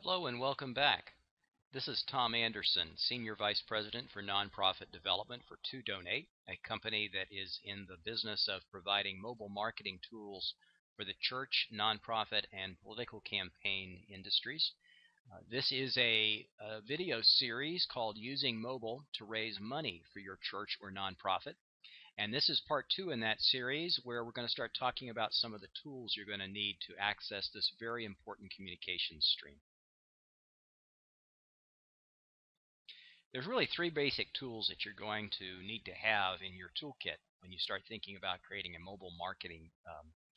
Hello and welcome back. This is Tom Anderson, Senior Vice President for Nonprofit Development for 2Donate, a company that is in the business of providing mobile marketing tools for the church, nonprofit, and political campaign industries. This is a video series called Using Mobile to Raise Money for Your Church or Nonprofit. And this is part 2 in that series where we're going to start talking about some of the tools you're going to need to access this very important communications stream. There's really 3 basic tools that you're going to need to have in your toolkit when you start thinking about creating a mobile marketing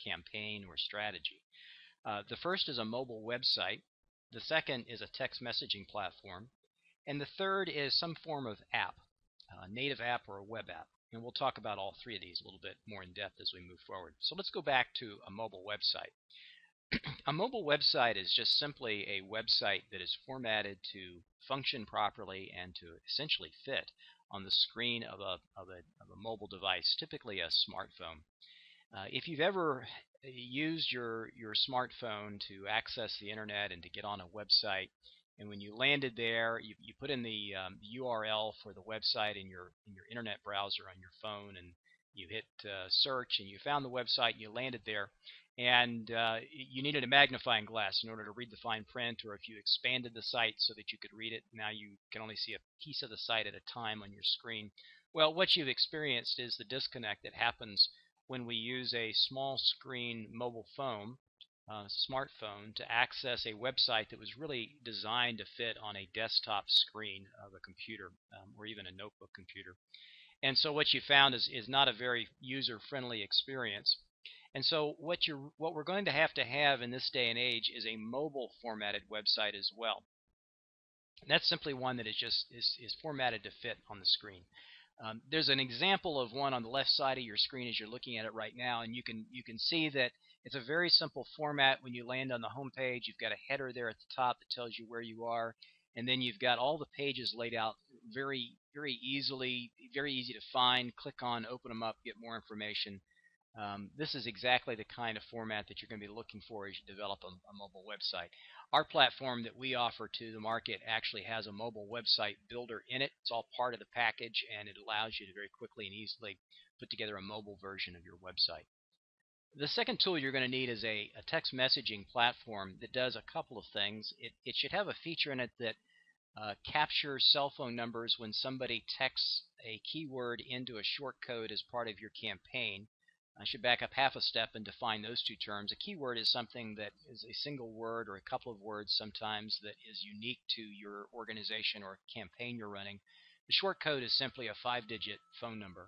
campaign or strategy. The first is a mobile website. The second is a text messaging platform. And the third is some form of app, a native app or a web app. And we'll talk about all 3 of these a little bit more in depth as we move forward. So let's go back to a mobile website. A mobile website is just simply a website that is formatted to function properly and to essentially fit on the screen of a mobile device, typically a smartphone. If you've ever used your smartphone to access the internet and to get on a website, and when you landed there, you put in the URL for the website in your internet browser on your phone, and you hit search, and you found the website, and you landed there, and you needed a magnifying glass in order to read the fine print, or if you expanded the site so that you could read it, now you can only see a piece of the site at a time on your screen. Well, what you've experienced is the disconnect that happens when we use a small screen mobile phone, smartphone, to access a website that was really designed to fit on a desktop screen of a computer or even a notebook computer. And so what you found is not a very user-friendly experience. And so what we're going to have in this day and age is a mobile formatted website as well. And that's simply one that is formatted to fit on the screen. There's an example of one on the left side of your screen as you're looking at it right now, and you can see that it's a very simple format. When you land on the home page, you've got a header there at the top that tells you where you are, and then you've got all the pages laid out very easily, very easy to find. Click on, open them up, get more information. This is exactly the kind of format that you're going to be looking for as you develop a mobile website. Our platform that we offer to the market actually has a mobile website builder in it. It's all part of the package, and it allows you to very quickly and easily put together a mobile version of your website. The second tool you're going to need is a text messaging platform that does a couple of things. It should have a feature in it that captures cell phone numbers when somebody texts a keyword into a short code as part of your campaign. I should back up half a step and define those 2 terms. A keyword is something that is a single word or a couple of words sometimes that is unique to your organization or campaign you're running. The short code is simply a 5-digit phone number.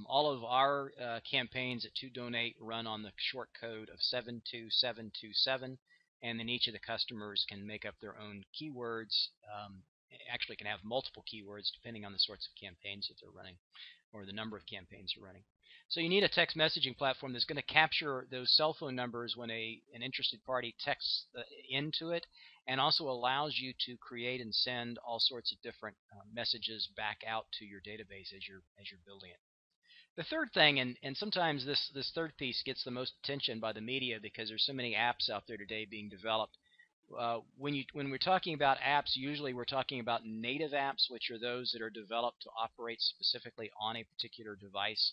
All of our campaigns at 2Donate run on the short code of 72727, and then each of the customers can make up their own keywords. Actually can have multiple keywords depending on the sorts of campaigns that they're running or the number of campaigns you're running. So you need a text messaging platform that's going to capture those cell phone numbers when an interested party texts into it, and also allows you to create and send all sorts of different messages back out to your database as you're building it. The third thing, and sometimes this third piece gets the most attention by the media because there's so many apps out there today being developed. When we're talking about apps, usually we're talking about native apps, which are those that are developed to operate specifically on a particular device.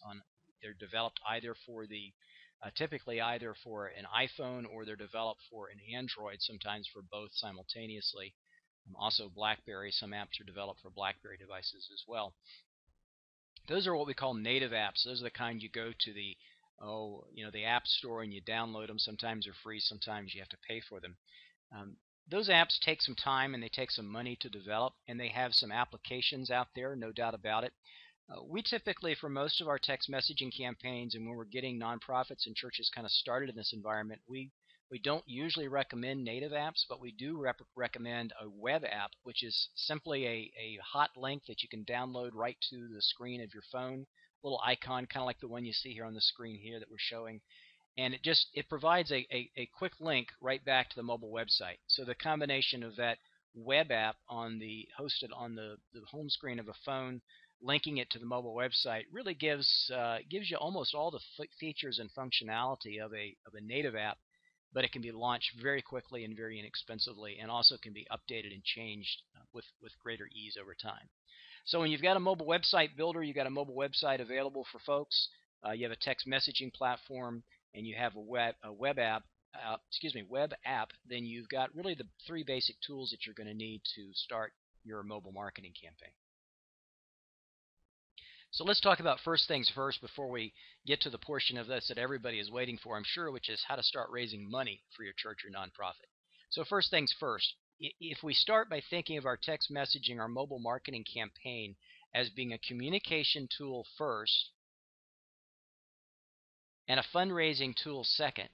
They're developed either for typically either for an iPhone, or they're developed for an Android, sometimes for both simultaneously. Also BlackBerry, some apps are developed for BlackBerry devices as well. Those are what we call native apps. Those are the kind you go to the App Store and you download them. Sometimes they're free, sometimes you have to pay for them. Those apps take some time and they take some money to develop, and they have some applications out there, no doubt about it. We typically, for most of our text messaging campaigns, and when we're getting nonprofits and churches kind of started in this environment, we don't usually recommend native apps, but we do recommend a web app, which is simply a hot link that you can download right to the screen of your phone. A little icon, kind of like the one you see here on the screen here that we're showing. And it provides a quick link right back to the mobile website. So the combination of that web app hosted on the home screen of a phone, linking it to the mobile website, really gives you almost all the features and functionality of a native app, but it can be launched very quickly and very inexpensively, and also can be updated and changed with greater ease over time. So when you've got a mobile website builder, you've got a mobile website available for folks, you have a text messaging platform, and you have a web app, then you've got really the three basic tools that you're going to need to start your mobile marketing campaign. So let's talk about first things first before we get to the portion of this that everybody is waiting for, I'm sure, which is how to start raising money for your church or nonprofit. So first things first, if we start by thinking of our text messaging, our mobile marketing campaign as being a communication tool first and a fundraising tool second,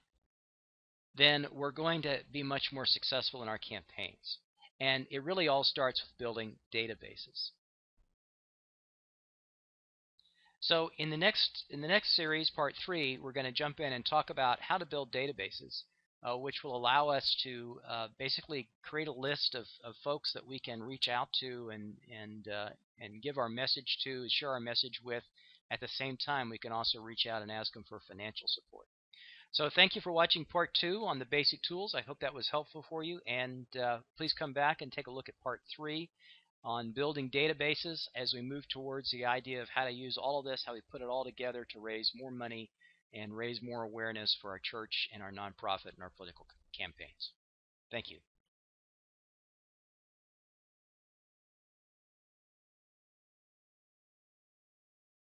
then we're going to be much more successful in our campaigns. And it really all starts with building databases. So in the next series, part 3, we're going to jump in and talk about how to build databases, which will allow us to basically create a list of folks that we can reach out to and give our message to, share our message with. At the same time, we can also reach out and ask them for financial support. So thank you for watching part 2 on the basic tools. I hope that was helpful for you, and please come back and take a look at part 3 on building databases as we move towards the idea of how to use all of this, how we put it all together to raise more money and raise more awareness for our church and our nonprofit and our political campaigns. Thank you.